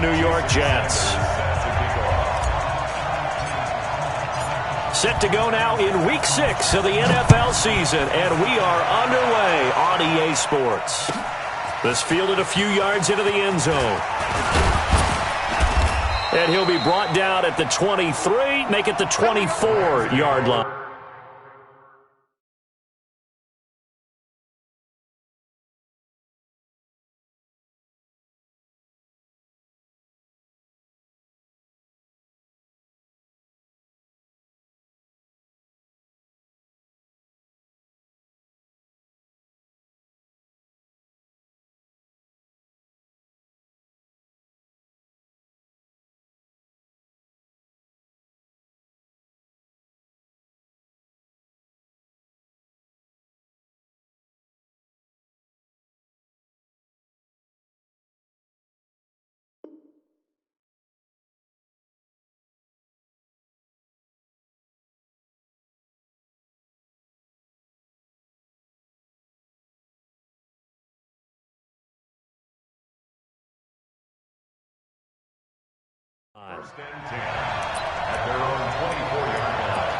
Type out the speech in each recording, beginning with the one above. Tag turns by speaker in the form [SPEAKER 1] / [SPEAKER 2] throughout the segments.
[SPEAKER 1] the New York Jets. Set to go now in Week 6 of the NFL season, and we are underway on EA Sports. This fielded a few yards into the end zone. And he'll be brought down at the 23, make it the 24-yard line.
[SPEAKER 2] First and 10 at their own 24-yard line.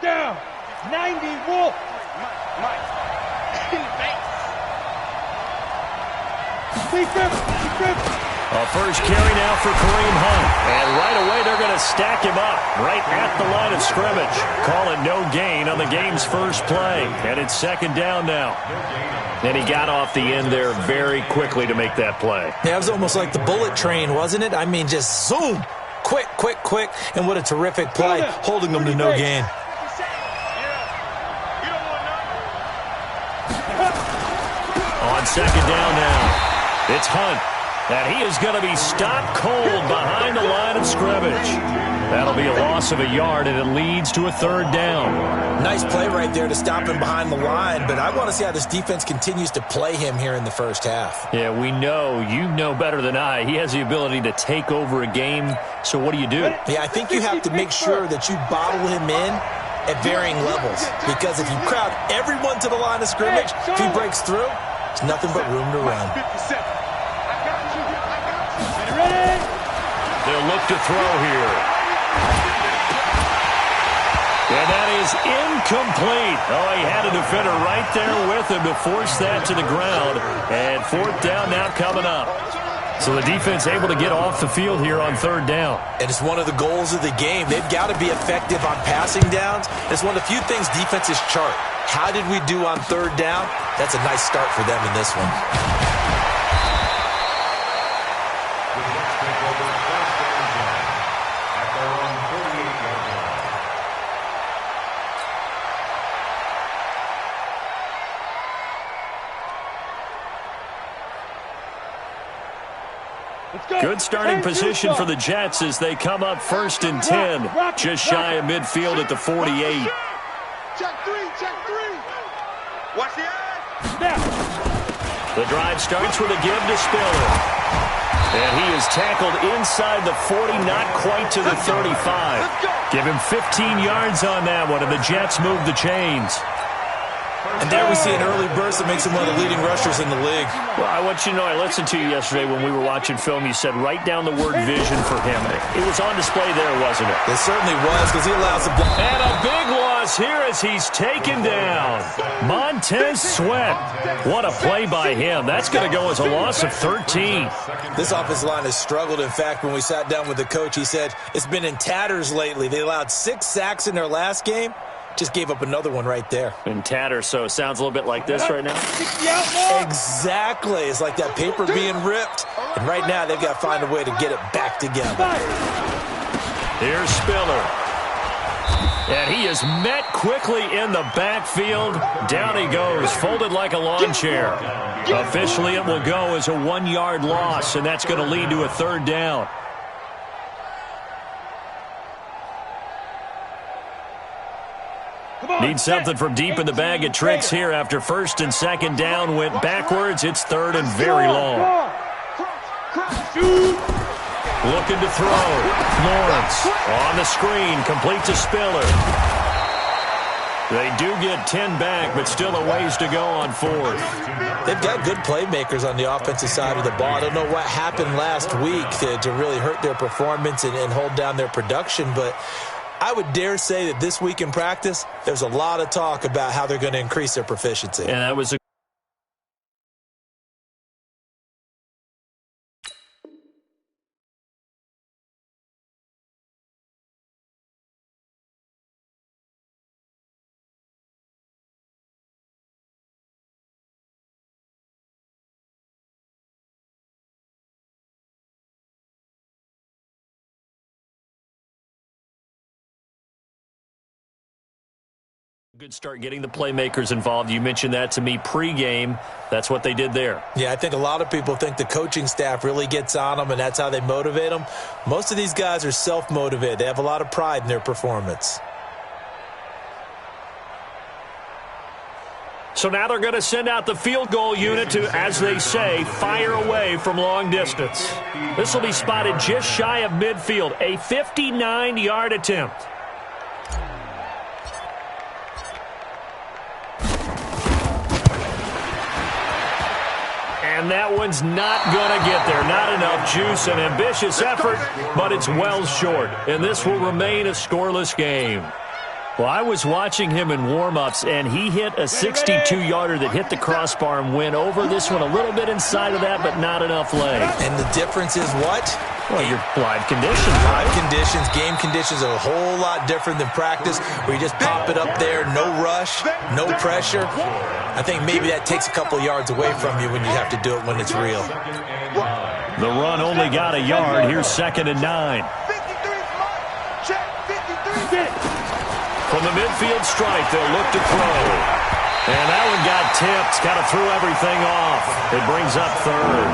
[SPEAKER 3] Down, 90 Wolf. Mike. In the face. Defense.
[SPEAKER 1] A first carry now for Kareem Hunt. And right away, they're going to stack him up right at the line of scrimmage. Call it no gain on the game's first play. And it's second down now. And he got off the end there very quickly to make that play.
[SPEAKER 4] Yeah, it was almost like the bullet train, wasn't it? I mean, just zoom. Quick. And what a terrific play, holding them to no gain.
[SPEAKER 1] On second down now, it's Hunt. And he is going to be stopped cold behind the line of scrimmage. That'll be a loss of a yard, and it leads to a third down.
[SPEAKER 4] Nice play right there to stop him behind the line, but I want to see how this defense continues to play him here in the first half.
[SPEAKER 1] Yeah, we know, you know better than I, he has the ability to take over a game, so what do?
[SPEAKER 4] Yeah, I think you have to make sure that you bottle him in at varying levels, because if you crowd everyone to the line of scrimmage, if he breaks through, there's nothing but room to run.
[SPEAKER 1] They'll look to throw here. And that is incomplete. Oh, he had a defender right there with him to force that to the ground. And fourth down now coming up. So the defense able to get off the field here on third down.
[SPEAKER 4] And it's one of the goals of the game. They've got to be effective on passing downs. It's one of the few things defenses chart. How did we do on third down? That's a nice start for them in this one.
[SPEAKER 1] Good starting position for the Jets as they come up first and 10, just shy of midfield at the 48.
[SPEAKER 3] Check three. Watch the eyes.
[SPEAKER 1] The drive starts with a give to Spiller. And he is tackled inside the 40, not quite to the 35. Give him 15 yards on that one, and the Jets move the chains.
[SPEAKER 4] And there we see an early burst that makes him one of the leading rushers in the league.
[SPEAKER 1] Well, I want you to know, I listened to you yesterday when we were watching film. You said write down the word vision for him. It was on display there, wasn't it?
[SPEAKER 4] It certainly was, because he allows the block.
[SPEAKER 1] And a big loss here as he's taken down. Montez Sweat. What a play by him. That's going to go as a loss of 13.
[SPEAKER 4] This offensive line has struggled. In fact, when we sat down with the coach, he said it's been in tatters lately. They allowed 6 sacks in their last game. Just gave up another one right there.
[SPEAKER 1] In tatters, so it sounds a little bit like this right now.
[SPEAKER 4] Exactly. It's like that paper being ripped. And right now, they've got to find a way to get it back together.
[SPEAKER 1] Here's Spiller. And he is met quickly in the backfield. Down he goes, folded like a lawn chair. Officially, it will go as a 1-yard loss, and that's going to lead to a third down. Need something from deep in the bag of tricks here after first and second down went backwards. It's third and very long.
[SPEAKER 3] Shoot.
[SPEAKER 1] Looking to throw. Lawrence on the screen. Complete to Spiller. They do get 10 back, but still a ways to go on fourth.
[SPEAKER 4] They've got good playmakers on the offensive side of the ball. I don't know what happened last week to really hurt their performance and hold down their production, but I would dare say that this week in practice, there's a lot of talk about how they're going to increase their proficiency.
[SPEAKER 1] And that was a good start getting the playmakers involved. You mentioned that to me pregame. That's what they did there.
[SPEAKER 4] Yeah, I think a lot of people think the coaching staff really gets on them, and that's how they motivate them. Most of these guys are self-motivated. They have a lot of pride in their performance.
[SPEAKER 1] So now they're going to send out the field goal unit to, as they say, fire away from long distance. This will be spotted just shy of midfield, a 59-yard attempt. And that one's not going to get there. Not enough juice. An ambitious effort, but it's well short. And this will remain a scoreless game. Well, I was watching him in warm-ups, and he hit a 62-yarder that hit the crossbar and went over this one a little bit inside of that, but not enough leg.
[SPEAKER 4] And the difference is what?
[SPEAKER 1] Well, your live conditions.
[SPEAKER 4] Live conditions, game conditions are a whole lot different than practice, where you just pop it up there, no rush, no pressure. I think maybe that takes a couple yards away from you when you have to do it when it's real.
[SPEAKER 1] The run only got a yard. Here's 2nd and 9. From the midfield stripe, they'll look to throw. And that one got tipped. Kind of threw everything off. It brings up 3rd.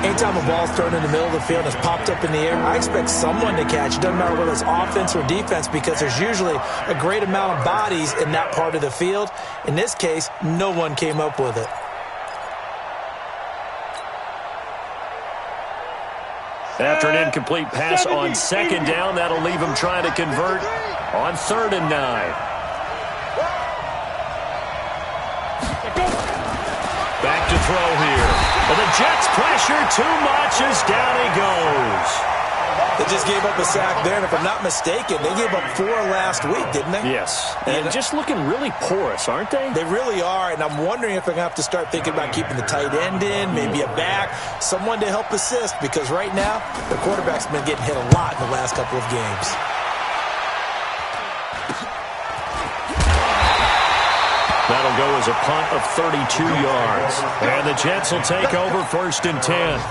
[SPEAKER 4] Anytime a ball's thrown in the middle of the field and it's popped up in the air, I expect someone to catch. It doesn't matter whether it's offense or defense, because there's usually a great amount of bodies in that part of the field. In this case, no one came up with it.
[SPEAKER 1] After an incomplete pass on 2nd down, that'll leave him trying to convert on 3rd and 9. Back to throw here. Well, the Jets pressure too much as down he goes.
[SPEAKER 4] They just gave up a sack there, and if I'm not mistaken, they gave up 4 last week, didn't they?
[SPEAKER 1] Yes, and just looking really porous, aren't they?
[SPEAKER 4] They really are, and I'm wondering if they're going to have to start thinking about keeping the tight end in, maybe a back, someone to help assist, because right now, the quarterback's been getting hit a lot in the last couple of games.
[SPEAKER 1] That'll go as a punt of 32 yards. And the Jets will take over 1st and 10.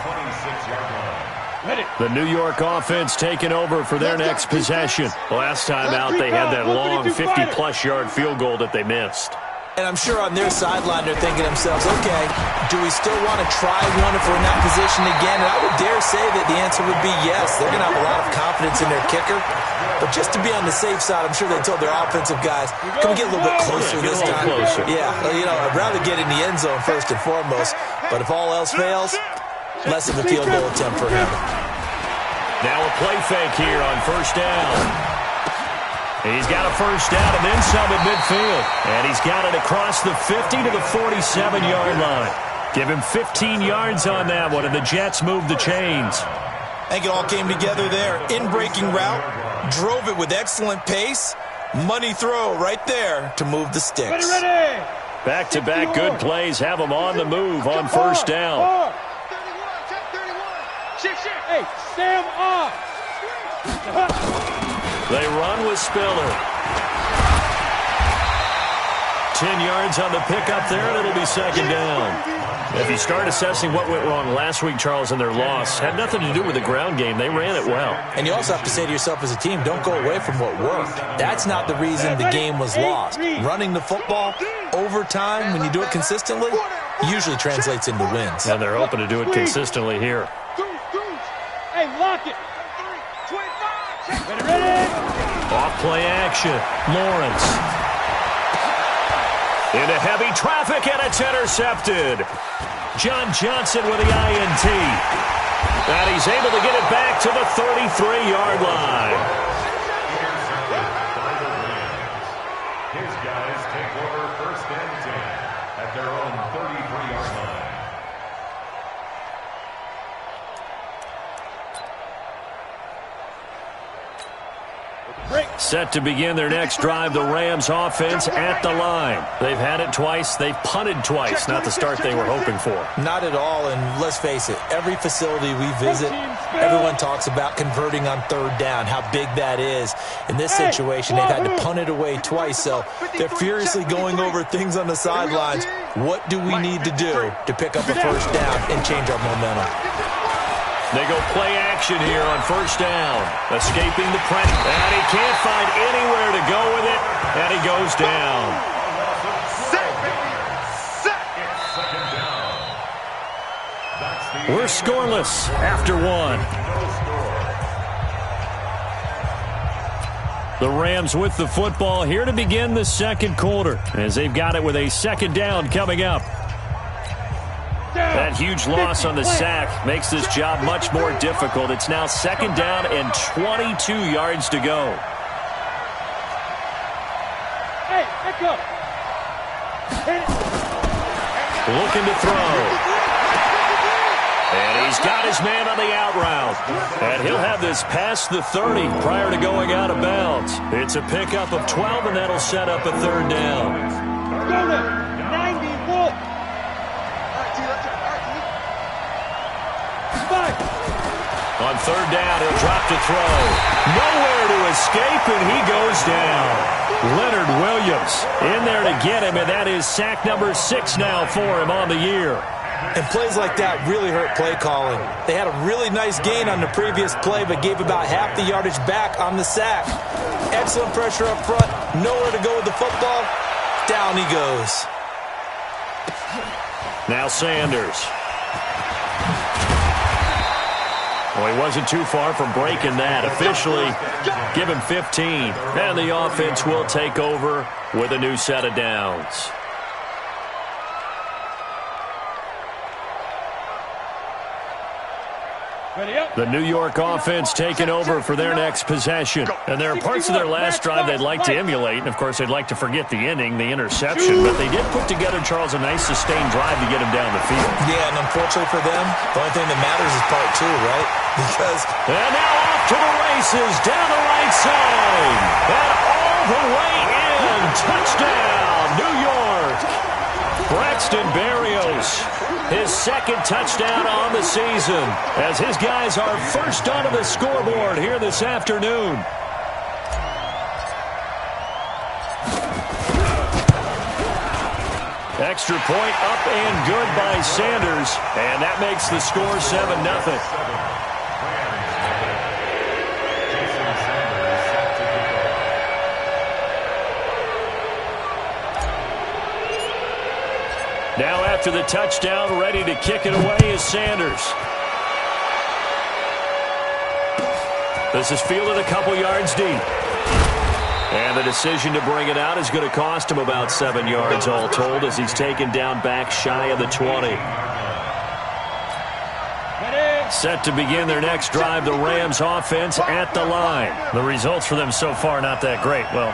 [SPEAKER 1] The New York offense taking over for their next possession. Last time out, they had that long 50-plus yard field goal that they missed.
[SPEAKER 4] And I'm sure on their sideline they're thinking to themselves, okay, do we still want to try one if we're in that position again? And I would dare say that the answer would be yes. They're going to have a lot of confidence in their kicker. But just to be on the safe side, I'm sure they told their offensive guys, can we get a little bit closer this time?
[SPEAKER 1] Closer.
[SPEAKER 4] Yeah, you know, I'd rather get in the end zone first and foremost. But if all else fails, less of a field goal attempt for him.
[SPEAKER 1] Now a play fake here on 1st down. He's got a 1st down and then some at midfield. And he's got it across the 50 to the 47-yard line. Give him 15 yards on that one, and the Jets move the chains.
[SPEAKER 4] I think it all came together there. In-breaking route, drove it with excellent pace. Money throw right there to move the sticks.
[SPEAKER 3] Ready.
[SPEAKER 1] Back-to-back good plays have them on the move on 1st down.
[SPEAKER 3] 31, check 31. Hey, Sam off.
[SPEAKER 1] They run with Spiller. 10 yards on the pickup there, and it'll be 2nd down. If you start assessing what went wrong last week, Charles, in their loss, had nothing to do with the ground game. They ran it well.
[SPEAKER 4] And you also have to say to yourself as a team, don't go away from what worked. That's not the reason the game was lost. Running the football over time, when you do it consistently, usually translates into wins.
[SPEAKER 1] And they're hoping to do it consistently here.
[SPEAKER 3] Hey, lock it. Ready.
[SPEAKER 1] Off play action. Lawrence. Into heavy traffic, and it's intercepted. John Johnson with the INT. he's able to get it back to the 33-yard line.
[SPEAKER 2] His guys take over 1st and 10 at their own 33-yard line.
[SPEAKER 1] Set to begin their next drive, the Rams offense at the line. They've had it twice. They've punted twice. Not the start they were hoping for.
[SPEAKER 4] Not at all, and let's face it, every facility we visit, everyone talks about converting on 3rd down, how big that is. In this situation, they've had to punt it away twice, so they're furiously going over things on the sidelines. What do we need to do to pick up a 1st down and change our momentum?
[SPEAKER 1] They go play action here on 1st down. Escaping the pressure. And he can't find anywhere to go with it. And he goes down. We're scoreless after 1. The Rams with the football here to begin the 2nd quarter, as they've got it with a 2nd down coming up. That huge loss on the sack makes this job much more difficult. It's now 2nd down and 22 yards to go.
[SPEAKER 3] Hey, let's go.
[SPEAKER 1] Looking to throw. And he's got his man on the out route. And he'll have this past the 30 prior to going out of bounds. It's a pickup of 12, and that'll set up a 3rd down.
[SPEAKER 3] Go to 91.
[SPEAKER 1] On 3rd down, he'll drop to throw. Nowhere to escape, and he goes down. Leonard Williams in there to get him, and that is sack number 6 now for him on the year.
[SPEAKER 4] And plays like that really hurt play calling. They had a really nice gain on the previous play, but gave about half the yardage back on the sack. Excellent pressure up front. Nowhere to go with the football. Down he goes.
[SPEAKER 1] Now Sanders. Well, he wasn't too far from breaking that. Officially, give him 15. And the offense will take over with a new set of downs. The New York offense taking over for their next possession. And there are parts of their last drive they'd like to emulate. And, of course, they'd like to forget the ending, the interception. But they did put together, Charles, a nice sustained drive to get him down the field.
[SPEAKER 4] Yeah, and unfortunately for them, the only thing that matters is part 2, right? Because...
[SPEAKER 1] And now off to the races, down the right side. And all the way in. Touchdown, New York. Braxton Berrios, his 2nd touchdown on the season, as his guys are first onto the scoreboard here this afternoon. Extra point up and good by Sanders, and that makes the score 7-0. Now after the touchdown, ready to kick it away is Sanders. This is fielded a couple yards deep. And the decision to bring it out is going to cost him about 7 yards all told, as he's taken down back shy of the 20. Set to begin their next drive, the Rams offense at the line. The results for them so far not that great. Well,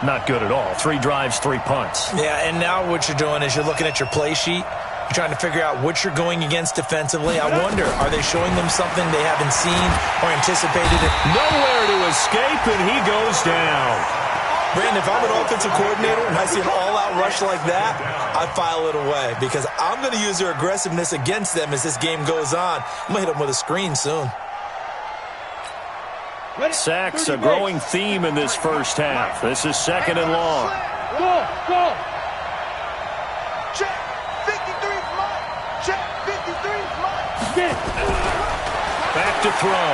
[SPEAKER 1] not good at all. 3 drives, 3 punts.
[SPEAKER 4] Yeah, and now what you're doing is you're looking at your play sheet. You're trying to figure out what you're going against defensively. I wonder, are they showing them something they haven't seen or anticipated?
[SPEAKER 1] Nowhere to escape, and he goes down.
[SPEAKER 4] Brandon, if I'm an offensive coordinator and I see an all-out rush like that, I file it away because I'm going to use their aggressiveness against them as this game goes on. I'm going to hit them with a screen soon.
[SPEAKER 1] Sacks, a growing theme in this first half. This is 2nd and long.
[SPEAKER 3] Go, go.
[SPEAKER 5] Check. 53's mine. Check. 53's mine.
[SPEAKER 1] Back to throw.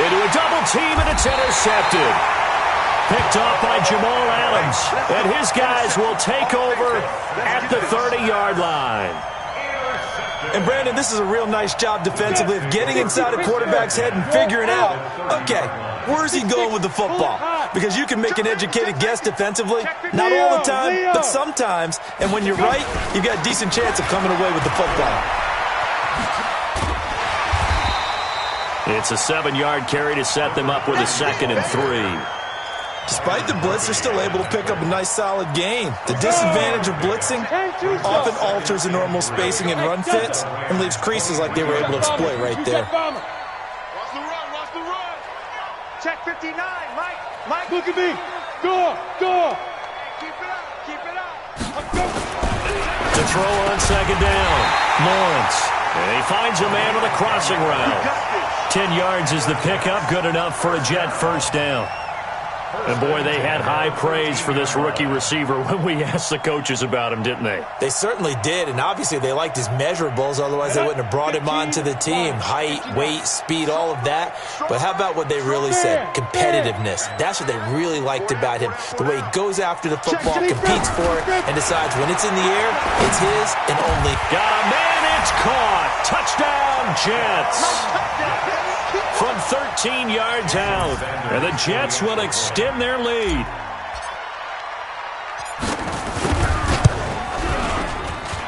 [SPEAKER 1] Into a double team, and it's intercepted. Picked off by Jamal Adams. And his guys will take over at the 30-yard line.
[SPEAKER 4] And, Brandon, this is a real nice job defensively of getting inside a quarterback's head and figuring out, okay, where's he going with the football? Because you can make an educated guess defensively, not all the time, but sometimes. And when you're right, you've got a decent chance of coming away with the football.
[SPEAKER 1] It's a 7-yard carry to set them up with a 2nd and 3.
[SPEAKER 4] Despite the blitz, they're still able to pick up a nice, solid gain. The disadvantage of blitzing often alters the normal spacing and run fits and leaves creases like they were able to exploit right there.
[SPEAKER 5] Watch the run, watch the run.
[SPEAKER 3] Check 59, Mike. Mike,
[SPEAKER 5] Look at me. Go.
[SPEAKER 3] keep it up.
[SPEAKER 1] To throw on 2nd down, Lawrence. And he finds a man on the crossing route. 10 yards is the pickup, good enough for a Jet first down. And, boy, they had high praise for this rookie receiver when we asked the coaches about him, didn't they?
[SPEAKER 4] They certainly did, and obviously they liked his measurables, otherwise they wouldn't have brought him onto the team. Height, weight, speed, all of that. But how about what they really said? Competitiveness. That's what they really liked about him. The way he goes after the football, competes for it, and decides when it's in the air, it's his and only.
[SPEAKER 1] Got a man, it's caught. Touchdown, Jets. From 13 yards out, and the Jets will extend their lead.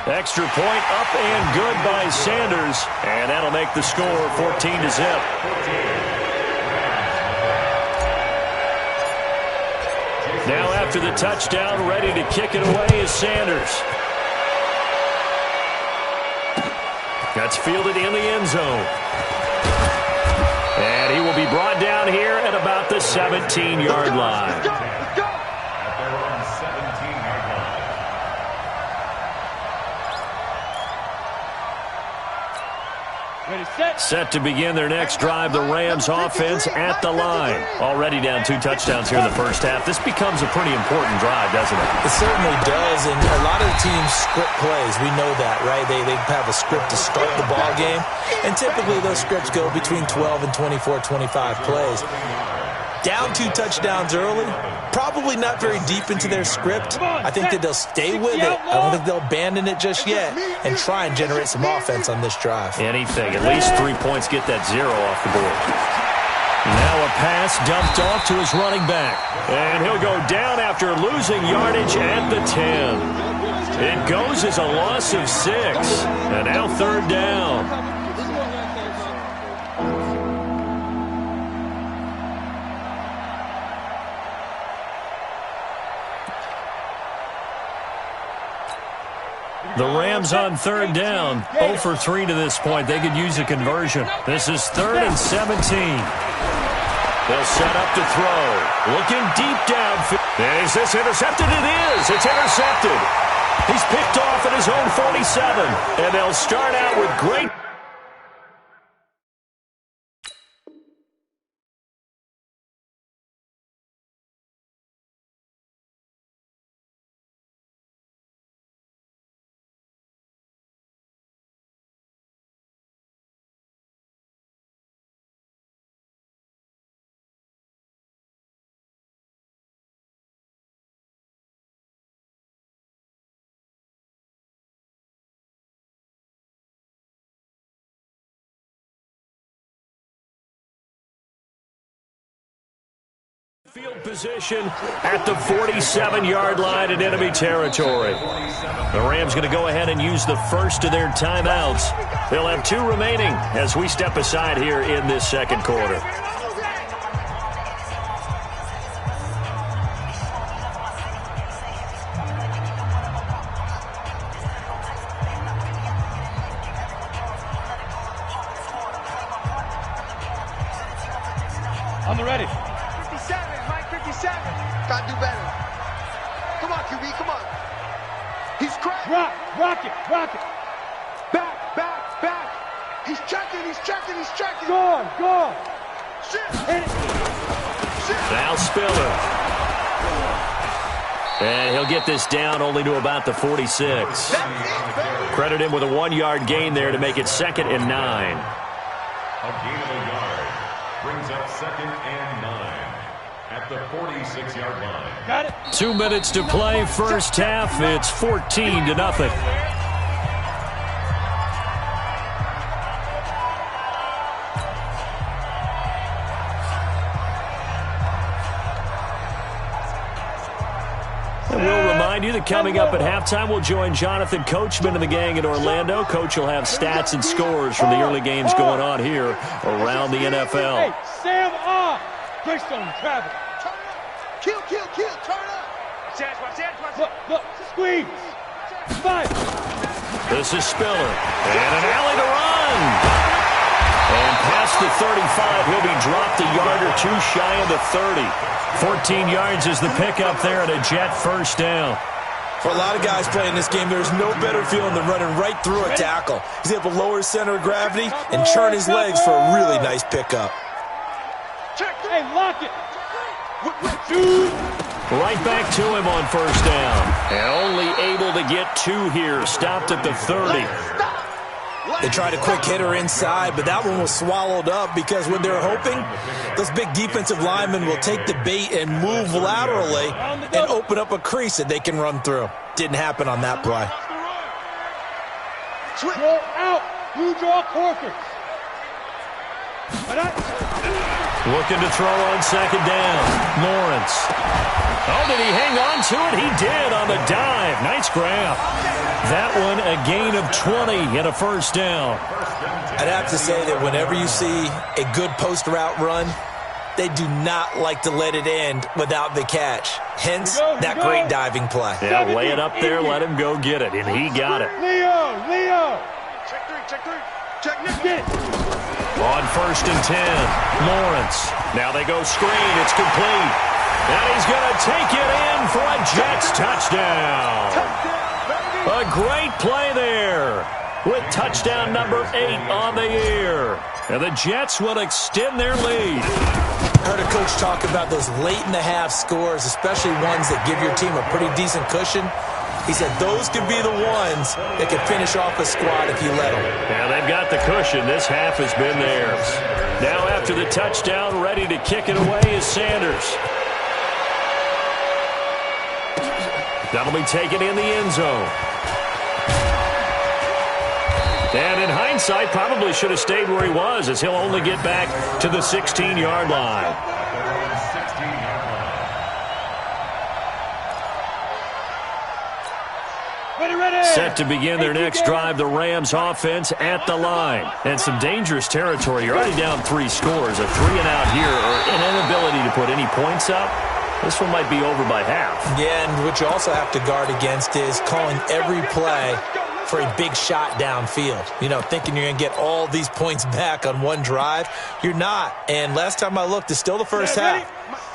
[SPEAKER 1] Extra point up and good by Sanders, and that'll make the score 14-0. Now after the touchdown, ready to kick it away is Sanders. That's fielded in the end zone. And he will be brought down here at about the 17-yard line.
[SPEAKER 2] At their own 17-yard line.
[SPEAKER 5] Ready, set.
[SPEAKER 1] Set to begin their next drive, the Rams offense at the line. Already down 2 touchdowns here in the first half. This becomes a pretty important drive, doesn't it?
[SPEAKER 4] It certainly does, and a lot of the teams script plays. We know that, right? They have a script to start the ball game, and typically those scripts go between 12 and 24, 25 plays. Down 2 touchdowns early, probably not very deep into their script. I think that they'll stay with it. I don't think they'll abandon it just yet and try and generate some offense on this drive.
[SPEAKER 1] Anything, at least 3 points, get that 0 off the board. Now a pass dumped off to his running back. And he'll go down after losing yardage at the 10. It goes as a loss of 6. And now 3rd down. The Rams on 3rd down, 0 for 3 to this point. They could use a conversion. This is 3rd and 17. They'll set up to throw. Looking deep downfield. Is this intercepted? It is. It's intercepted. He's picked off at his own 47. And they'll start out with great. Field position at the 47-yard line in enemy territory. The Rams going to go ahead and use the first of their timeouts. They'll have 2 remaining as we step aside here in this 2nd quarter.
[SPEAKER 5] I'm ready.
[SPEAKER 3] 57, Mike, 57. Gotta do better. Come on, QB, come on. He's cracked.
[SPEAKER 5] Rock it.
[SPEAKER 3] Back. He's checking.
[SPEAKER 5] Go on.
[SPEAKER 3] Shit.
[SPEAKER 1] Now Spiller. And he'll get this down only to about the 46. Credit him with a 1-yard gain there to make it 2nd and 9.
[SPEAKER 2] A gain of a yard brings up 2nd and 9 at the 46-yard line.
[SPEAKER 5] Got it.
[SPEAKER 1] 2 minutes to play, first half. It's 14-0. remind you that coming up at halftime, we'll join Jonathan Coachman and the gang in Orlando. Coach will have stats and scores from the early games going on here around the NFL.
[SPEAKER 5] Hey, Sam off. Greystone, travel.
[SPEAKER 3] Kill, kill, kill. Turn up.
[SPEAKER 5] Look, squeeze. Fight.
[SPEAKER 1] This is Spiller. And an alley to run. And past the 35, he'll be dropped a yard or two shy of the 30. 14 yards is the pickup there and a Jet first down.
[SPEAKER 4] For a lot of guys playing this game, there's no better feeling than running right through a tackle. He's able to lower his center of gravity and churn his legs for a really nice pickup.
[SPEAKER 5] Hey, lock it.
[SPEAKER 1] Right back to him on first down. And only able to get 2 here. Stopped at the 30.
[SPEAKER 4] They tried a quick hitter inside, but that one was swallowed up because what they're hoping, those big defensive linemen will take the bait and move laterally and open up a crease that they can run through. Didn't happen on that play.
[SPEAKER 5] Go out. You draw Corker.
[SPEAKER 1] Looking to throw on second down. Lawrence. Oh, did he hang on to it? He did on the dive. Nice grab. That one a gain of 20 and a first down.
[SPEAKER 4] I'd have to say that whenever you see a good post route run, they do not like to let it end without the catch. Hence, that great diving play.
[SPEAKER 1] Yeah, lay it up there, let him go get it, and he got it.
[SPEAKER 5] Leo.
[SPEAKER 3] Check three. Check next.
[SPEAKER 1] On first and 10, Lawrence. Now they go screen. It's complete. And he's going to take it in for a Jets touchdown. A great play there with touchdown number 8 on the year. And the Jets will extend their lead.
[SPEAKER 4] I heard a coach talk about those late-in-the-half scores, especially ones that give your team a pretty decent cushion. He said those could be the ones that can finish off a squad if you let them.
[SPEAKER 1] Yeah, they've got the cushion. This half has been theirs. Now after the touchdown, ready to kick it away is Sanders. That'll be taken in the end zone. And in hindsight, probably should have stayed where he was, as he'll only get back to the 16-yard line. Set to begin their next drive, the Rams offense at the line. And some dangerous territory. You're already down 3 scores. A 3-and-out here, or an inability to put any points up. This one might be over by half. Yeah, and what you also have to guard against is calling every play for a big shot downfield. You know, thinking you're going to get all these points back on one drive. You're not. And last time I looked, it's still the first half.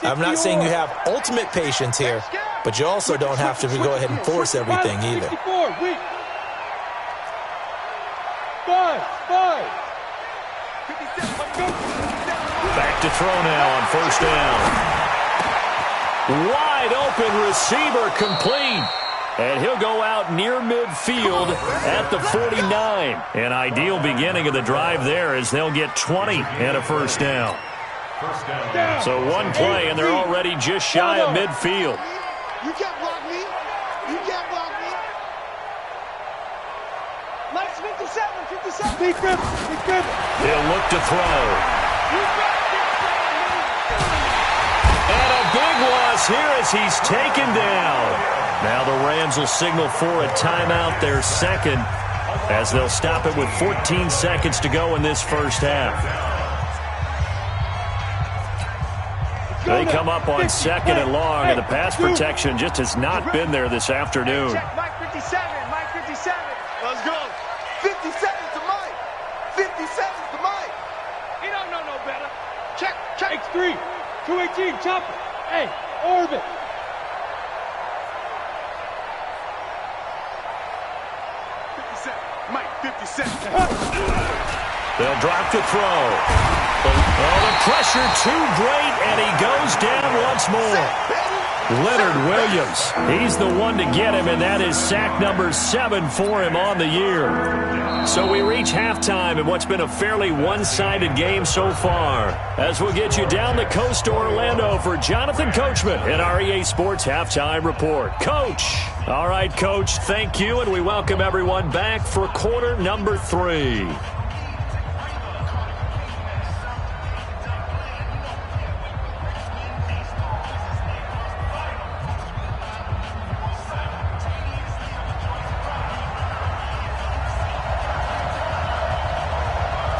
[SPEAKER 1] I'm not saying you have ultimate patience here, but you also don't have to go ahead and force everything either. Back to throw now on first down. Wide open receiver complete. And he'll go out near midfield at the 49. An ideal beginning of the drive there as they'll get 20 and a first down. So one play and they're already just shy of midfield.
[SPEAKER 3] You can't block me. You can't block me. Mike's 57.
[SPEAKER 5] Big grip.
[SPEAKER 1] He'll look to throw. And a big loss here as he's taken down. Now the Rams will signal for a timeout, their second, as they'll stop it with 14 seconds to go in this first half. They come up on second and long, and the pass protection just has not been there this afternoon.
[SPEAKER 3] Mike 57. Let's go. 57 to Mike. 57 to Mike. He don't know no better. Check.
[SPEAKER 5] X3. 218. Chopper. Hey, orbit.
[SPEAKER 3] Mike 57.
[SPEAKER 1] They'll drop to throw. Oh, the pressure too great, and he goes down once more. Leonard Williams, he's the one to get him, and that is sack number 7 for him on the year. So we reach halftime in what's been a fairly one-sided game so far. As we'll get you down the coast to Orlando for Jonathan Coachman in our EA Sports Halftime Report. Coach. All right, Coach, thank you, and we welcome everyone back for quarter number 3.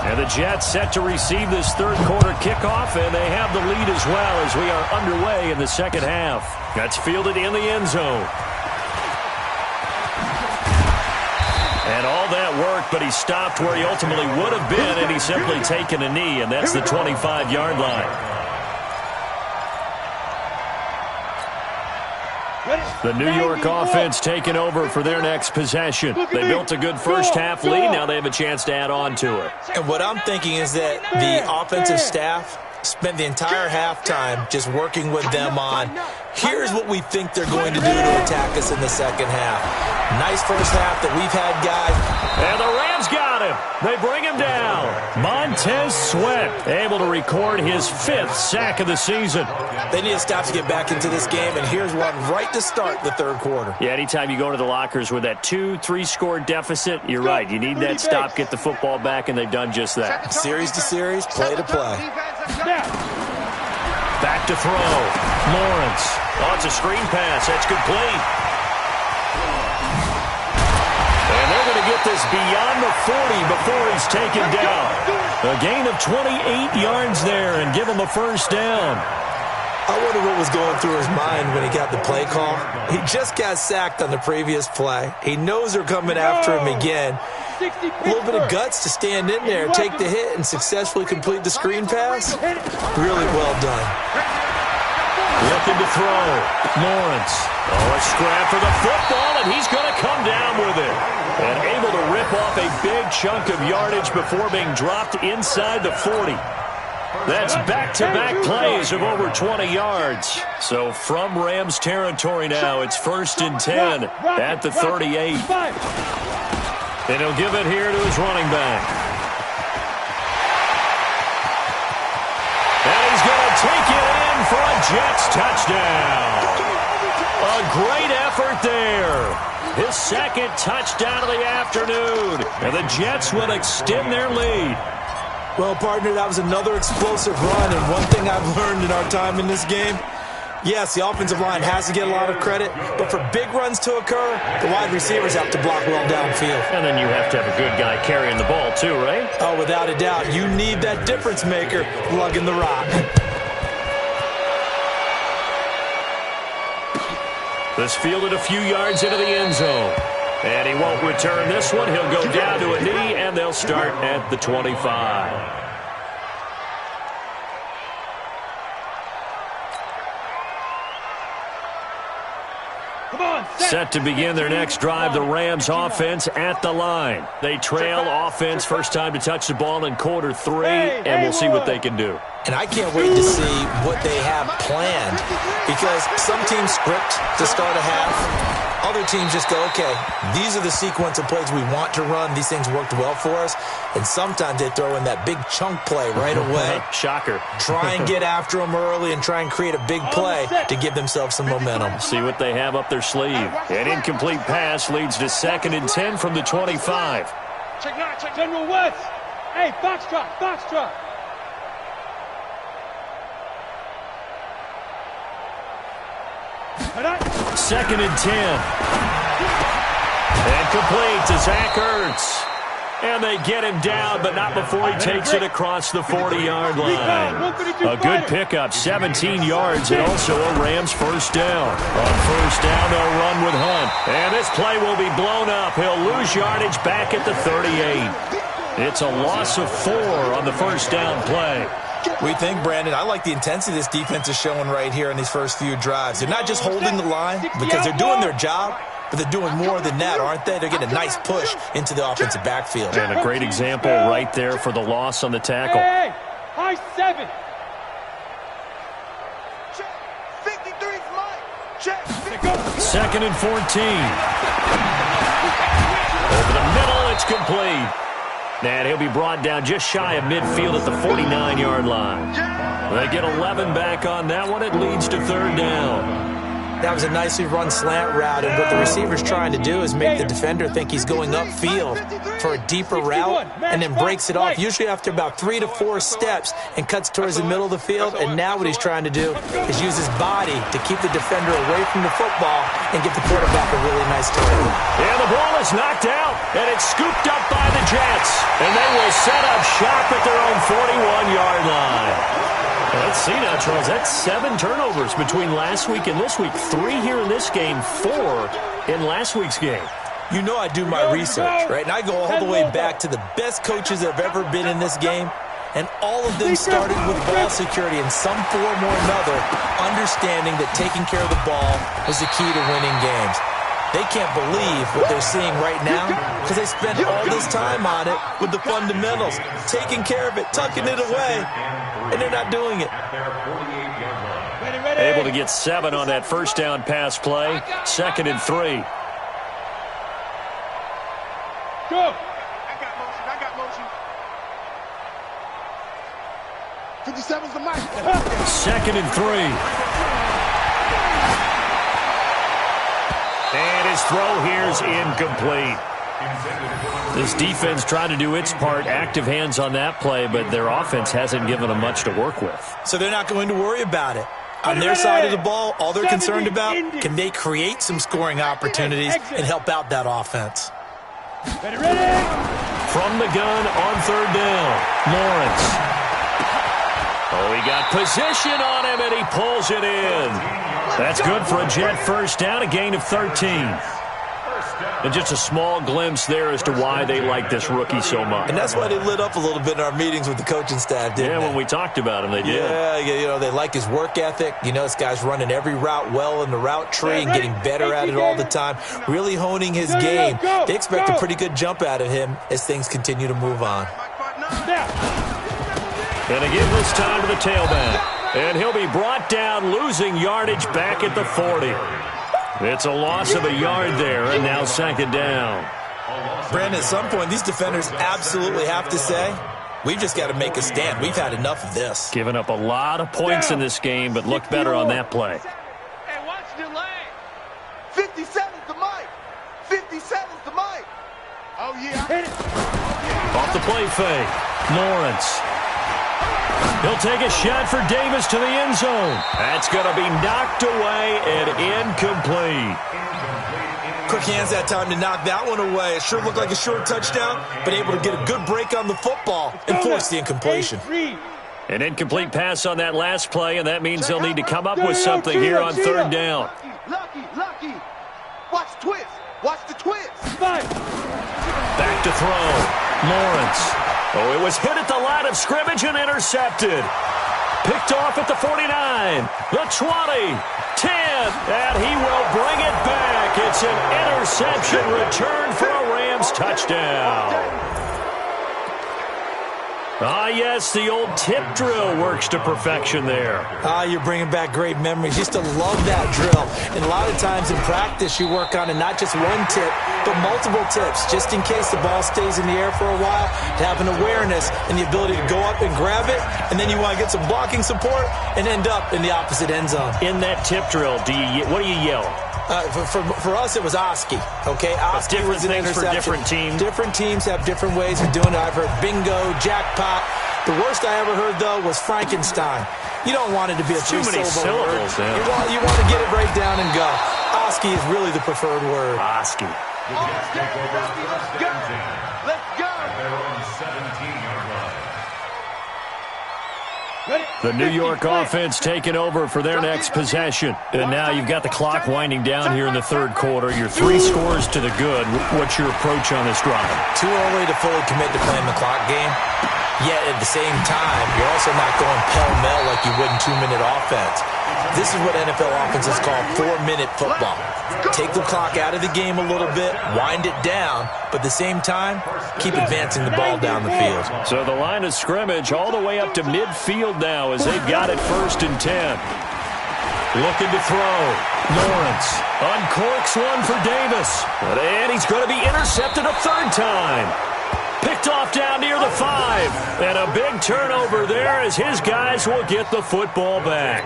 [SPEAKER 1] And the Jets set to receive this third quarter kickoff, and they have the lead as well as we are underway in the second half. That's fielded in the end zone. And all that work, but he stopped where he ultimately would have been, and he's simply taken a knee, and that's the 25-yard line. The New York offense taking over for their next possession. They built a good first-half lead. Now they have a chance to add on to it.
[SPEAKER 4] And what I'm thinking is that the offensive staff spent the entire halftime just working with them on, here's what we think they're going to do to attack us in the second half. Nice first half that we've had, guys.
[SPEAKER 1] And the Rams got him. They bring him down. Montez Sweat able to record his 5th sack of the season.
[SPEAKER 4] They need to stop to get back into this game, and here's one right to start the third quarter.
[SPEAKER 1] Yeah, anytime you go into the lockers with that 2-3 score deficit, you're right. You need that stop, get the football back, and they've done just that.
[SPEAKER 4] Series to series, play to play.
[SPEAKER 1] Back to throw. Lawrence. Oh, it's a screen pass. That's complete. And they're going to get this beyond the 40 before he's taken down. A gain of 28 yards there and give him a first down.
[SPEAKER 4] I wonder what was going through his mind when he got the play call. He just got sacked on the previous play. He knows they're coming after him again. A little bit of guts to stand in there, take the hit, and successfully complete the screen pass. Really well done.
[SPEAKER 1] Looking to throw. Lawrence. Oh, a scrap for the football, and he's going to come down with it. And able to rip off a big chunk of yardage before being dropped inside the 40. That's back-to-back plays of over 20 yards. So from Rams territory now, it's 1st and 10 at the 38. And he'll give it here to his running back. And he's going to take it in for a Jets touchdown. A great effort there. His 2nd touchdown of the afternoon. And the Jets will extend their lead.
[SPEAKER 4] Well, partner, that was another explosive run, and one thing I've learned in our time in this game, yes, the offensive line has to get a lot of credit, but for big runs to occur, the wide receivers have to block well downfield.
[SPEAKER 1] And then you have to have a good guy carrying the ball too, right?
[SPEAKER 4] Oh, without a doubt. You need that difference maker lugging the rock.
[SPEAKER 1] This fielded a few yards into the end zone. And he won't return this one. He'll go down to a knee, and they'll start at the 25. Set to begin their next drive, the Rams offense at the line. They trail offense, first time to touch the ball in quarter 3, and we'll see what they can do.
[SPEAKER 4] And I can't wait to see what they have planned, because some teams script to start a half. Other teams just go, okay, these are the sequence of plays we want to run. These things worked well for us. And sometimes they throw in that big chunk play right away.
[SPEAKER 1] Shocker.
[SPEAKER 4] Try and get after them early and try and create a big play to give themselves some momentum.
[SPEAKER 1] See what they have up their sleeve. An incomplete pass leads to 2nd and 10 from the 25.
[SPEAKER 5] Check General West. Hey, Foxtrot.
[SPEAKER 1] 2nd and 10. And complete to Zach Ertz. And they get him down, but not before he takes it across the 40-yard line. A good pickup, 17 yards, and also a Rams first down. On first down, they'll run with Hunt. And this play will be blown up. He'll lose yardage back at the 38. It's a loss of 4 on the first down play.
[SPEAKER 4] We think, Brandon, I like the intensity this defense is showing right here in these first few drives. They're not just holding the line because they're doing their job, but they're doing more than that, aren't they? They're getting a nice push into the offensive backfield.
[SPEAKER 1] And a great example right there for the loss on the tackle.
[SPEAKER 5] Hey, high 7.
[SPEAKER 3] Check. 53's Mike. Check.
[SPEAKER 1] 2nd and 14. Over the middle, it's complete. And he'll be brought down just shy of midfield at the 49-yard line. They get 11 back on that one. It leads to 3rd down.
[SPEAKER 4] That was a nicely run slant route, and what the receiver's trying to do is make the defender think he's going upfield for a deeper route and then breaks it off, usually after about 3 to 4 steps, and cuts towards the middle of the field. And now what he's trying to do is use his body to keep the defender away from the football and get the quarterback a really nice target.
[SPEAKER 1] And the ball is knocked out, and it's scooped up by the Jets. And they will set up shot at their own 41-yard line. Let's see now, Charles. That's 7 turnovers between last week and this week. 3 here in this game, 4 in last week's game.
[SPEAKER 4] You know I do my research, right? And I go all the way back to the best coaches that have ever been in this game. And all of them started with ball security in some form or another, understanding that taking care of the ball was the key to winning games. They can't believe what they're seeing right now because they spent all this time on it with the fundamentals, taking care of it, tucking it away, and they're not doing it.
[SPEAKER 1] Able to get 7 on that first down pass play. 2nd and 3.
[SPEAKER 5] Go. I got motion. 57's the mic.
[SPEAKER 1] 2nd and 3. And his throw here's incomplete. This defense trying to do its part, active hands on that play, but their offense hasn't given them much to work with.
[SPEAKER 4] So they're not going to worry about it. On their side of the ball, all they're concerned about, can they create some scoring opportunities and help out that offense?
[SPEAKER 1] From the gun on 3rd down, Lawrence. Oh, he got position on him, and he pulls it in. That's good for a Jet first down, a gain of 13. And just a small glimpse there as to why they like this rookie so much.
[SPEAKER 4] And that's why they lit up a little bit in our meetings with the coaching staff, didn't they?
[SPEAKER 1] When we talked about him, they did.
[SPEAKER 4] Yeah, you know, they like his work ethic. You know, this guy's running every route well in the route tree and getting better at it all the time, really honing his game. They expect a pretty good jump out of him as things continue to move on.
[SPEAKER 1] And again this time to the tailback. And he'll be brought down, losing yardage back at the 40. It's a loss of a yard there, and now 2nd down.
[SPEAKER 4] Brandon, at some point, these defenders absolutely have to say, we've just got to make a stand. We've had enough of this.
[SPEAKER 1] Given up a lot of points in this game, but looked better on that play.
[SPEAKER 5] Hey, watch the lane. 57's the mic. 57's the mic. Oh, yeah. Hit it.
[SPEAKER 1] Off the play fake. Lawrence. He'll take a shot for Davis to the end zone. That's going to be knocked away and incomplete.
[SPEAKER 4] Quick hands that time to knock that one away. It sure looked like a short touchdown, but able to get a good break on the football and force the incompletion.
[SPEAKER 1] An incomplete pass on that last play, and that means they'll need to come up with something here on 3rd down.
[SPEAKER 5] Lucky. Watch the twist. Watch the twist.
[SPEAKER 1] Back to throw. Lawrence. Oh, it was hit at the line of scrimmage and intercepted. Picked off at the 49, the 20, 10, and he will bring it back. It's an interception return for a Rams touchdown. Ah, yes, the old tip drill works to perfection there.
[SPEAKER 4] Ah, you're bringing back great memories. Used to love that drill. And a lot of times in practice, you work on it, not just one tip, but multiple tips, just in case the ball stays in the air for a while, to have an awareness and the ability to go up and grab it, and then you want to get some blocking support and end up in the opposite end zone.
[SPEAKER 1] In that tip drill, what do you yell?
[SPEAKER 4] For us, it was Oski, okay? Oski was an interception.
[SPEAKER 1] For different teams.
[SPEAKER 4] Different teams have different ways of doing it. I've heard bingo, jackpot. The worst I ever heard, though, was Frankenstein. You don't want it to be a
[SPEAKER 1] too many syllables.
[SPEAKER 4] You want to get it right down and go. Oski is really the preferred word.
[SPEAKER 1] Oski.
[SPEAKER 5] Let's go.
[SPEAKER 2] Their own 17-yard line.
[SPEAKER 1] The New York offense taking over for their next possession. And now you've got the clock winding down here in the 3rd quarter. Your 3 scores to the good. What's your approach on this drive?
[SPEAKER 4] Too early to fully commit to playing the clock game. Yet at the same time, you're also not going pell-mell like you would in 2-minute offense. This is what NFL offenses call 4-minute football. Take the clock out of the game a little bit, wind it down, but at the same time, keep advancing the ball down the field.
[SPEAKER 1] So the line of scrimmage all the way up to midfield now as they've got it 1st and 10. Looking to throw. Lawrence uncorks one for Davis. And he's going to be intercepted a 3rd time. Picked off down near the 5. And a big turnover there as his guys will get the football back.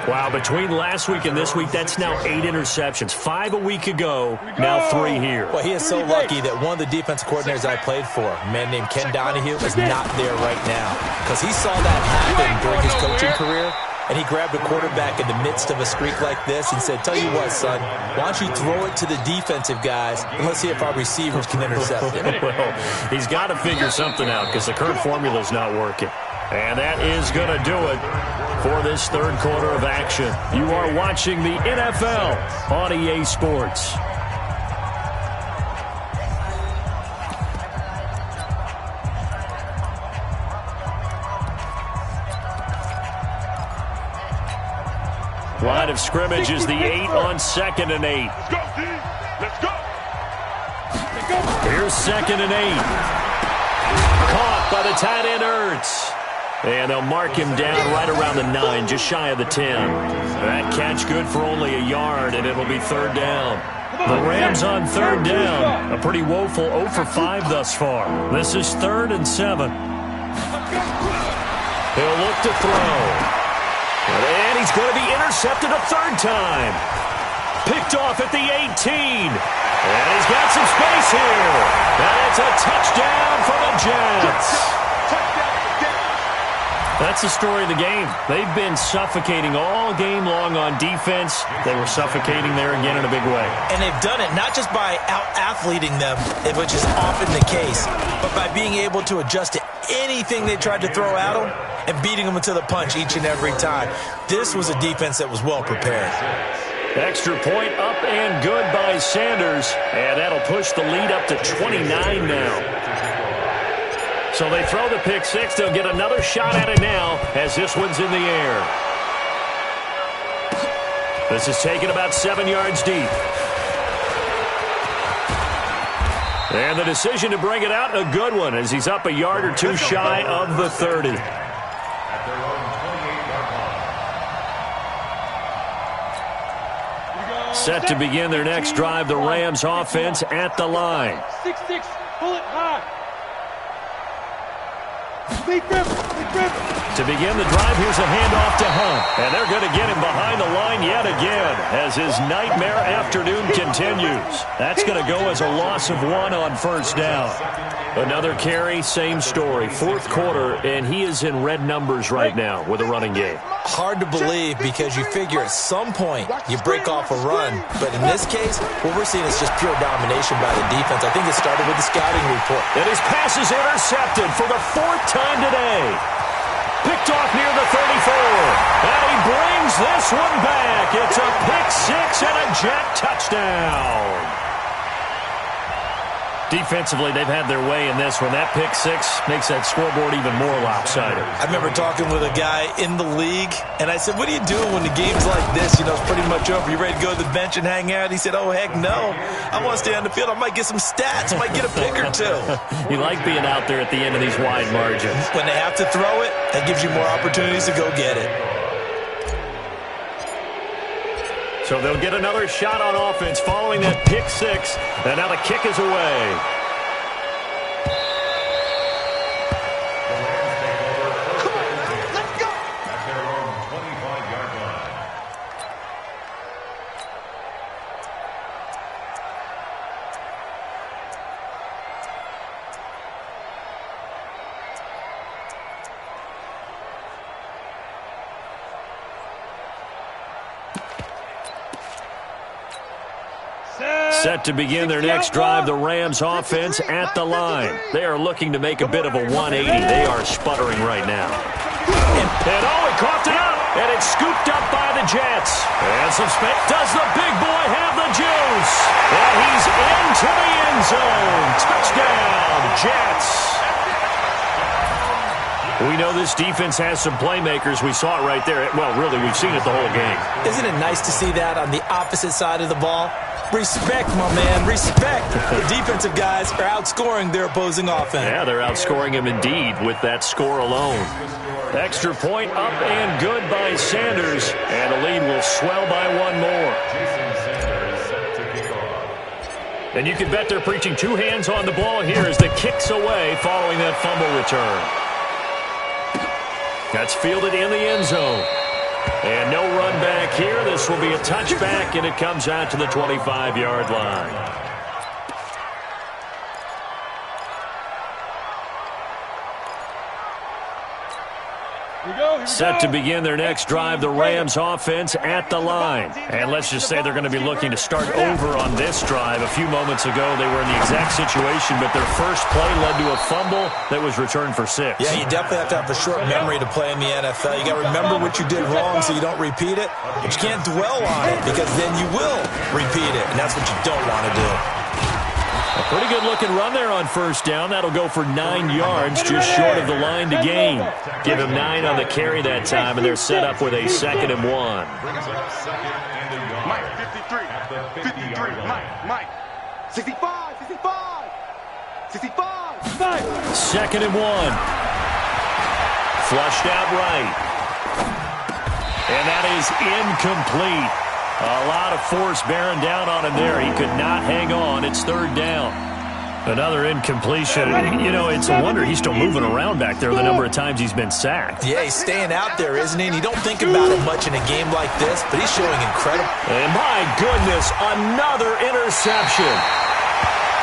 [SPEAKER 1] Wow, between last week and this week, that's now 8 interceptions. 5 a week ago, now 3 here.
[SPEAKER 4] Well, he is so lucky that one of the defensive coordinators I played for, a man named Ken Donahue, is not there right now. Because he saw that happen during his coaching career, and he grabbed a quarterback in the midst of a streak like this and said, tell you what, son, why don't you throw it to the defensive guys, and let's see if our receivers can intercept it.
[SPEAKER 1] Well, he's got to figure something out because the current formula is not working. And that is going to do it for this third quarter of action. You are watching the NFL on EA Sports. Line of scrimmage is the 8 on 2nd and 8.
[SPEAKER 5] Let's go, D. Let's go.
[SPEAKER 1] Here's 2nd and 8. Caught by the tight end Ertz. And they'll mark him down right around the 9, just shy of the 10. That catch good for only a yard, and it'll be 3rd down. The Rams on 3rd down. A pretty woeful 0 for 5 thus far. This is 3rd and 7. He'll look to throw. And he's going to be intercepted a 3rd time. Picked off at the 18. And he's got some space here. And it's a touchdown for the Jets. That's the story of the game. They've been suffocating all game long on defense. They were suffocating there again in a big way.
[SPEAKER 4] And they've done it not just by out-athleting them, which is often the case, but by being able to adjust to anything they tried to throw at them and beating them to the punch each and every time. This was a defense that was well prepared.
[SPEAKER 1] Extra point up and good by Sanders. And that'll push the lead up to 29 now. So they throw the pick six. They'll get another shot at it now as this one's in the air. This is taken about 7 yards deep. And the decision to bring it out, a good one, as he's up a yard or two shy of the 30. Set to begin their next drive, the Rams offense at the line.
[SPEAKER 3] 6-6, pull it high.
[SPEAKER 1] To begin the drive, here's a handoff to Hunt. And they're going to get him behind the line yet again as his nightmare afternoon continues. That's going to go as a loss of 1 on 1st down. Another carry, same story. 4th quarter, and he is in red numbers right now with a running game.
[SPEAKER 4] Hard to believe because you figure at some point you break off a run. But in this case, what we're seeing is just pure domination by the defense. I think it started with the scouting report.
[SPEAKER 1] And his pass is intercepted for the 4th time today. Picked off near the 34. And he brings this one back. It's a pick six and a Jet touchdown. Defensively, they've had their way in this one. That pick six makes that scoreboard even more lopsided.
[SPEAKER 4] I remember talking with a guy in the league, and I said, what are you doing when the game's like this? You know, it's pretty much over. You ready to go to the bench and hang out? He said, oh, heck no. I want to stay on the field. I might get some stats. I might get a pick or two.
[SPEAKER 1] You like being out there at the end of these wide margins.
[SPEAKER 4] When they have to throw it, that gives you more opportunities to go get it.
[SPEAKER 1] So they'll get another shot on offense following that pick six. And now the kick is away.
[SPEAKER 5] Come on, let's go.
[SPEAKER 2] At their own 25-yard line.
[SPEAKER 1] Set to begin their next drive, the Rams offense at the line. They are looking to make a bit of a 180. They are sputtering right now. And he coughed it up, and it's scooped up by the Jets. And some space. Does the big boy have the juice? And he's into the end zone. Touchdown, Jets. We know this defense has some playmakers. We saw it right there. Well, really, we've seen it the whole game.
[SPEAKER 4] Isn't it nice to see that on the opposite side of the ball? Respect, my man, respect. The defensive guys are outscoring their opposing offense.
[SPEAKER 1] Yeah, they're outscoring him indeed with that score alone. Extra point up and good by Sanders. And the lead will swell by 1 more. And you can bet they're preaching 2 hands on the ball here as the kick's away following that fumble return. That's fielded in the end zone. And no run back here. This will be a touchback, and it comes out to the 25-yard line. Set to begin their next drive, the Rams offense at the line. And let's just say they're going to be looking to start over on this drive. A few moments ago, they were in the exact situation, but their first play led to a fumble that was returned for 6.
[SPEAKER 4] Yeah, you definitely have to have a short memory to play in the NFL. You got to remember what you did wrong so you don't repeat it, but you can't dwell on it because then you will repeat it, and that's what you don't want to do.
[SPEAKER 1] A pretty good-looking run there on first down. That'll go for 9 yards, just short of the line to gain. Give him 9 on the carry that time, and they're set up with a 2nd and 1.
[SPEAKER 5] Mike, 53. 53. Mike. 65. 65. 65.
[SPEAKER 1] 2nd and 1. Flushed out right. And that is incomplete. A lot of force bearing down on him there. He could not hang on. It's 3rd down. Another incompletion. You know, it's a wonder he's still moving around back there the number of times he's been sacked.
[SPEAKER 4] Yeah, he's staying out there, isn't he? And you don't think about it much in a game like this, but he's showing incredible.
[SPEAKER 1] And my goodness, another interception.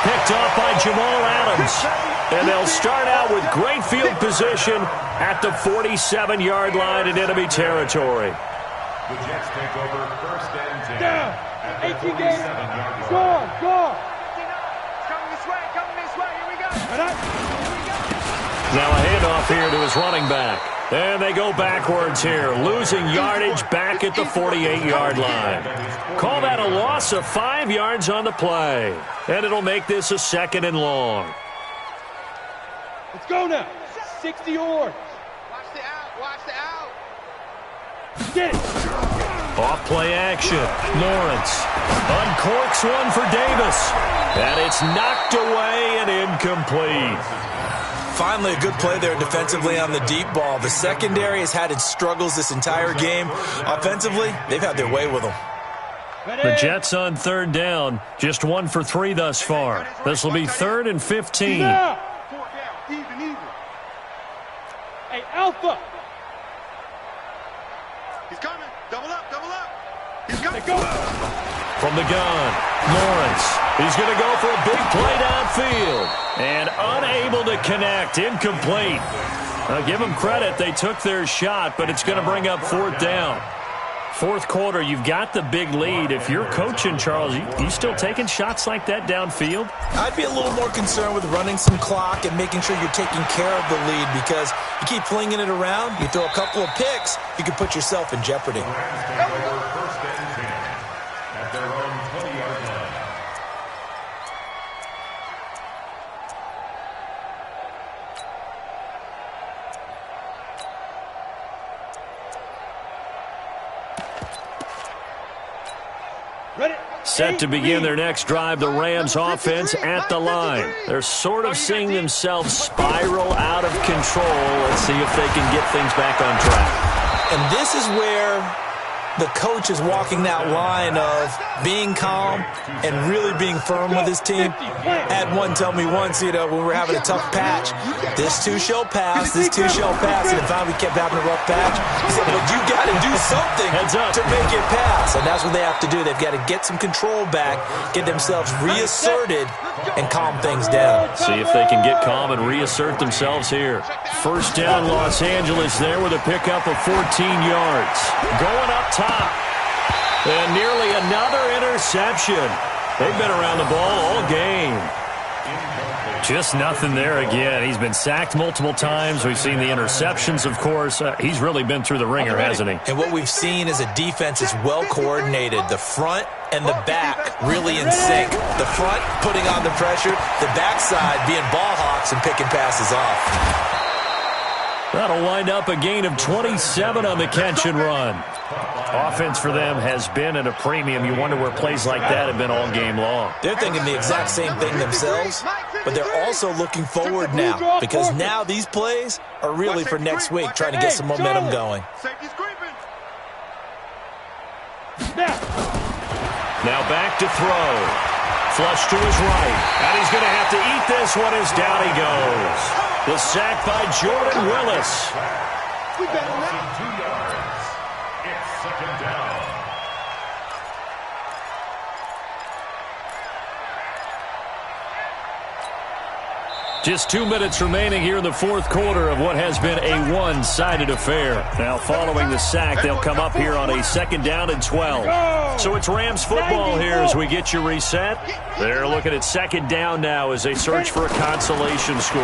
[SPEAKER 1] Picked off by Jamal Adams. And they'll start out with great field position at the 47-yard line in enemy territory.
[SPEAKER 2] The Jets take over 1st and 10.
[SPEAKER 5] Down.
[SPEAKER 2] At the
[SPEAKER 5] 18 games.
[SPEAKER 2] 47-yard line.
[SPEAKER 5] Go. Coming this way. Here we go.
[SPEAKER 1] Now a handoff here to his running back. And they go backwards here, losing yardage back at the 48-yard line. Call that a loss of 5 yards on the play. And it'll make this a 2nd and long.
[SPEAKER 5] Let's go now. 60 yards. Watch the out. Get it.
[SPEAKER 1] Off play action. Lawrence uncorks one for Davis. And it's knocked away and incomplete.
[SPEAKER 4] Finally, a good play there defensively on the deep ball. The secondary has had its struggles this entire game. Offensively, they've had their way with them.
[SPEAKER 1] The Jets on 3rd down. Just 1 for 3 thus far. This will be 3rd and 15.
[SPEAKER 5] 4 down. Even. Hey, Alpha. He's coming. Double up. He's coming. Go.
[SPEAKER 1] From the gun, Lawrence. He's going to go for a big play downfield. And unable to connect. Incomplete. Give them credit. They took their shot, but it's going to bring up 4th down. 4th quarter, you've got the big lead. If you're coaching, Charles, you still taking shots like that downfield?
[SPEAKER 4] I'd be a little more concerned with running some clock and making sure you're taking care of the lead because you keep flinging it around, you throw a couple of picks, you can put yourself in jeopardy.
[SPEAKER 2] 1st and 10 at their own 20-yard line.
[SPEAKER 1] Set to begin their next drive, the Rams offense at the line. They're sort of seeing themselves spiral out of control. Let's see if they can get things back on track.
[SPEAKER 4] And this is where the coach is walking that line of being calm and really being firm with his team. I had one tell me once, when we were having a tough patch, this too shall pass, and finally we kept having a rough patch. He said, but you got to do something to make it pass. And that's what they have to do. They've got to get some control back, get themselves reasserted, and calm things down.
[SPEAKER 1] See if they can get calm and reassert themselves here. 1st down, Los Angeles there with a pickup of 14 yards. Going up top. And nearly another interception. They've been around the ball all game. Just nothing there again. He's been sacked multiple times. We've seen the interceptions, of course. He's really been through the ringer, hasn't he?
[SPEAKER 4] And what we've seen is a defense is well coordinated. The front and the back really in sync. The front putting on the pressure. The backside being ball hawks and picking passes off.
[SPEAKER 1] That'll wind up a gain of 27 on the catch and run. Offense for them has been at a premium. You wonder where plays like that have been all game long.
[SPEAKER 4] They're thinking the exact same thing themselves, but they're also looking forward now because now these plays are really for next week, trying to get some momentum going.
[SPEAKER 1] Now back to throw. Flush to his right. And he's going to have to eat this one as down he goes. The sack by Jordan Willis.
[SPEAKER 2] We better not. 2 yards. It's 2nd down.
[SPEAKER 1] Just 2 minutes remaining here in the fourth quarter of what has been a one-sided affair. Now, following the sack, they'll come up here on a 2nd down and 12. So it's Rams football here as we get you reset. They're looking at 2nd down now as they search for a consolation score.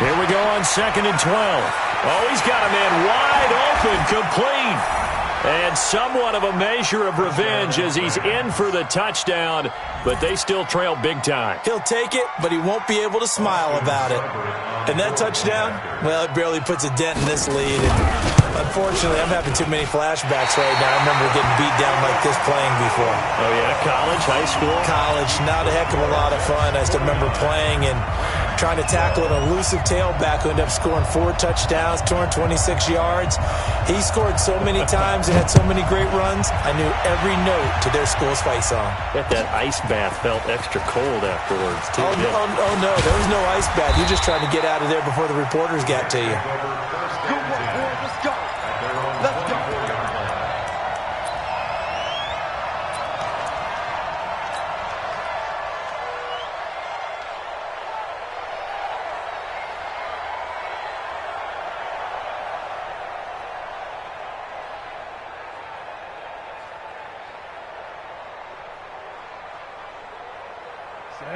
[SPEAKER 1] Here we go on 2nd and 12. Oh, he's got a man wide open, complete. And somewhat of a measure of revenge as he's in for the touchdown, but they still trail big time.
[SPEAKER 4] He'll take it, but he won't be able to smile about it. And that touchdown, well, it barely puts a dent in this lead. And unfortunately, I'm having too many flashbacks right now. I remember getting beat down like this playing before.
[SPEAKER 1] Oh, yeah? College, high school?
[SPEAKER 4] College. Not a heck of a lot of fun. I still remember playing and trying to tackle an elusive tailback who ended up scoring 4 touchdowns, 226 yards. He scored so many times and had so many great runs, I knew every note to their school's fight song.
[SPEAKER 1] Bet that ice bath felt extra cold afterwards, too.
[SPEAKER 4] Oh, no, there was no ice bath. You just tried to get out of there before the reporters got to you.
[SPEAKER 5] Good work, boys. Let's go. Let's go.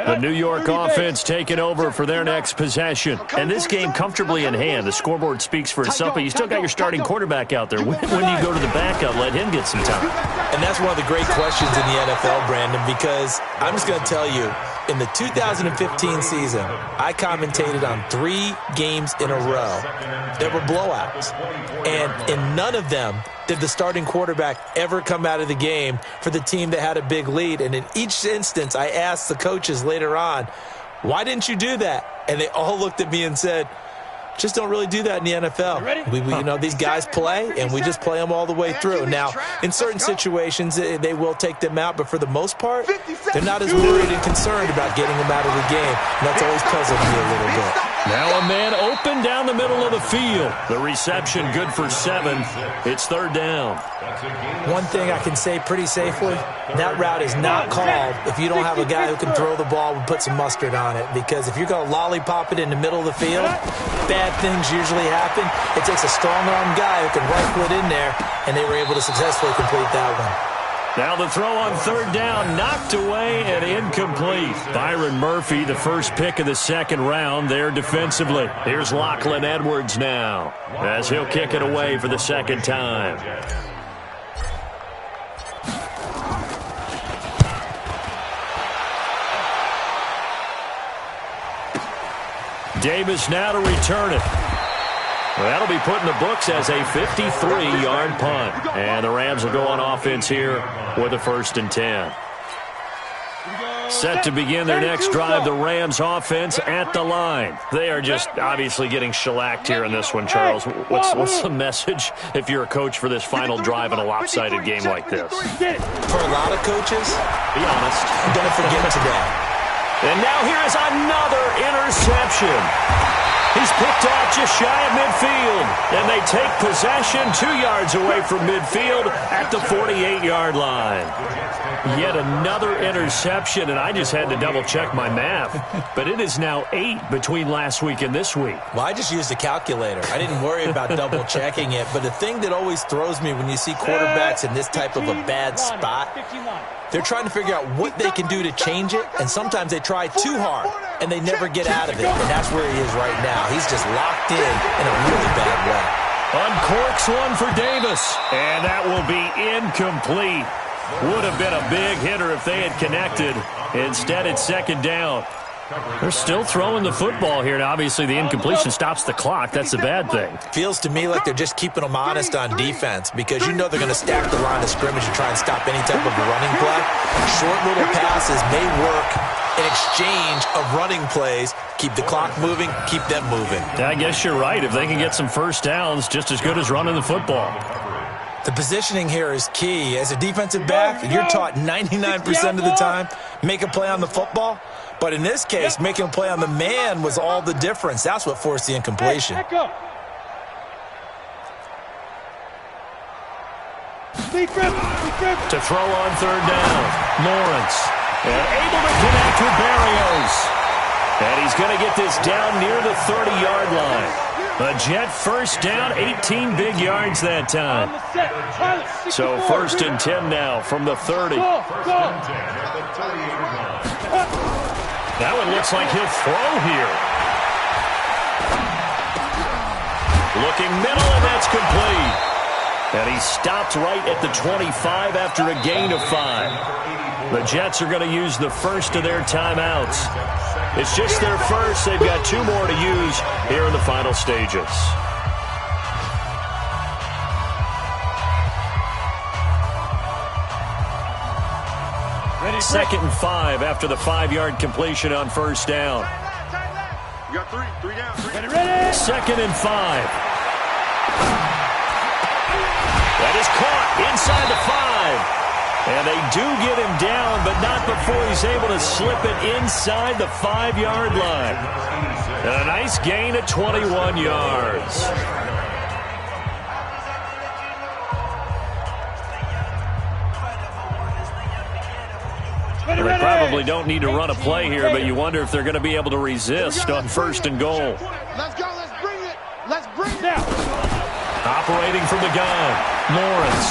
[SPEAKER 1] The New York offense taking over for their next possession. And this game comfortably in hand. The scoreboard speaks for itself, but you still got your starting quarterback out there. When do you go to the backup? Let him get some time.
[SPEAKER 4] And that's one of the great questions in the NFL, Brandon, because I'm just going to tell you, in the 2015 season, I commentated on 3 games in a row that were blowouts. And in none of them did the starting quarterback ever come out of the game for the team that had a big lead. And in each instance, I asked the coaches later on, why didn't you do that? And they all looked at me and said, just don't really do that in the NFL. We these guys play, and we just play them all the way through. Now, in certain situations, they will take them out, but for the most part, they're not as worried and concerned about getting them out of the game. And that's always puzzled me a little bit.
[SPEAKER 1] Now a man open down the middle of the field. The reception good for 7. It's 3rd down.
[SPEAKER 4] One thing I can say pretty safely, that route is not called if you don't have a guy who can throw the ball and put some mustard on it. Because if you're going to lollipop it in the middle of the field, bad things usually happen. It takes a strong-arm guy who can rifle it in there, and they were able to successfully complete that one.
[SPEAKER 1] Now the throw on 3rd down, knocked away and incomplete. Byron Murphy, the first pick of the 2nd round there defensively. Here's Lachlan Edwards now as he'll kick it away for the 2nd time. Davis now to return it. Well, that'll be put in the books as a 53-yard punt. And the Rams will go on offense here with a 1st and 10. Set to begin their next drive, the Rams offense at the line. They are just obviously getting shellacked here in this one, Charles. What's the message if you're a coach for this final drive in a lopsided game like this?
[SPEAKER 4] For a lot of coaches,
[SPEAKER 1] be honest,
[SPEAKER 4] I'm going to forget today.
[SPEAKER 1] And now here is another interception. He's picked off just shy of midfield. And they take possession 2 yards away from midfield at the 48-yard line. Yet another interception, and I just had to double-check my math. But it is now 8 between last week and this week.
[SPEAKER 4] Well, I just used a calculator. I didn't worry about double-checking it. But the thing that always throws me when you see quarterbacks in this type of a bad spot, they're trying to figure out what they can do to change it, and sometimes they try too hard, and they never get out of it. And that's where he is right now. He's just locked in a really bad way.
[SPEAKER 1] Uncorks one for Davis, and that will be incomplete. Would have been a big hitter if they had connected. Instead, it's 2nd down. They're still throwing the football here, and obviously the incompletion stops the clock. That's a bad thing.
[SPEAKER 4] Feels to me like they're just keeping them honest on defense because you know they're going to stack the line of scrimmage and try and stop any type of a running play. Short little passes may work in exchange of running plays. Keep the clock moving, keep them moving.
[SPEAKER 1] I guess you're right. If they can get some first downs, just as good as running the football.
[SPEAKER 4] The positioning here is key. As a defensive back, you're taught 99% of the time, make a play on the football. But in this case, making a play on the man was all the difference. That's what forced the incompletion.
[SPEAKER 1] To throw on 3rd down, Lawrence. And able to connect with Berrios. And he's going to get this down near the 30-yard line. A Jet first down, 18 big yards that time. So 1st and 10 now from the 30. That one looks like he'll throw here. Looking middle, and that's complete. And he stopped right at the 25 after a gain of 5. The Jets are going to use the first of their timeouts. It's just their first. They've got 2 more to use here in the final stages. Second and 5 after the 5-yard completion on first down.
[SPEAKER 5] You got 3 down.
[SPEAKER 1] Ready. Second and 5. That is caught inside the 5. And they do get him down, but not before he's able to slip it inside the 5-yard line. And a nice gain of 21 yards. They probably don't need to run a play here, but you wonder if they're going to be able to resist on 1st and goal.
[SPEAKER 5] Let's go. Let's bring it. Let's bring it out.
[SPEAKER 1] Operating from the gun, Lawrence.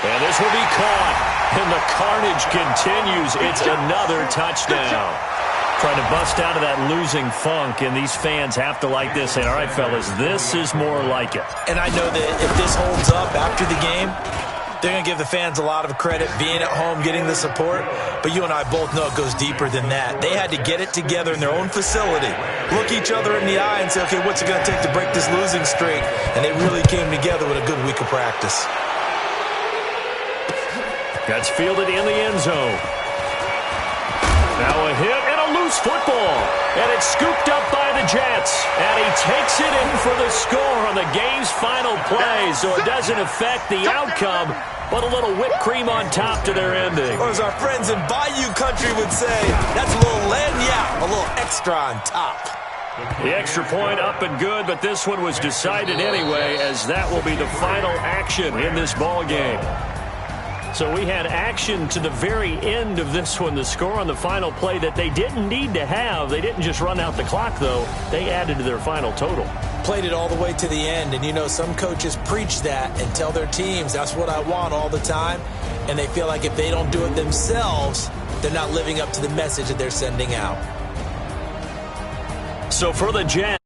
[SPEAKER 1] And this will be caught. And the carnage continues. It's another touchdown. Trying to bust out of that losing funk, and these fans have to like this. And all right, fellas, this is more like it.
[SPEAKER 4] And I know that if this holds up after the game, they're going to give the fans a lot of credit being at home, getting the support. But you and I both know it goes deeper than that. They had to get it together in their own facility, look each other in the eye and say, okay, what's it going to take to break this losing streak? And they really came together with a good week of practice.
[SPEAKER 1] That's fielded in the end zone. Now a hit and a loose football. And it's scooped up by the Jets. And he takes it in for the score on the game's final play. So it doesn't affect the outcome, but a little whipped cream on top to their ending.
[SPEAKER 4] Or as our friends in Bayou Country would say, that's a little lagniappe, a little extra on top.
[SPEAKER 1] The extra point up and good, but this one was decided anyway, as that will be the final action in this ball game. So we had action to the very end of this one, the score on the final play that they didn't need to have. They didn't just run out the clock, though. They added to their final total.
[SPEAKER 4] Played it all the way to the end, and you know some coaches preach that and tell their teams, that's what I want all the time, and they feel like if they don't do it themselves, they're not living up to the message that they're sending out.
[SPEAKER 1] So for the Jets,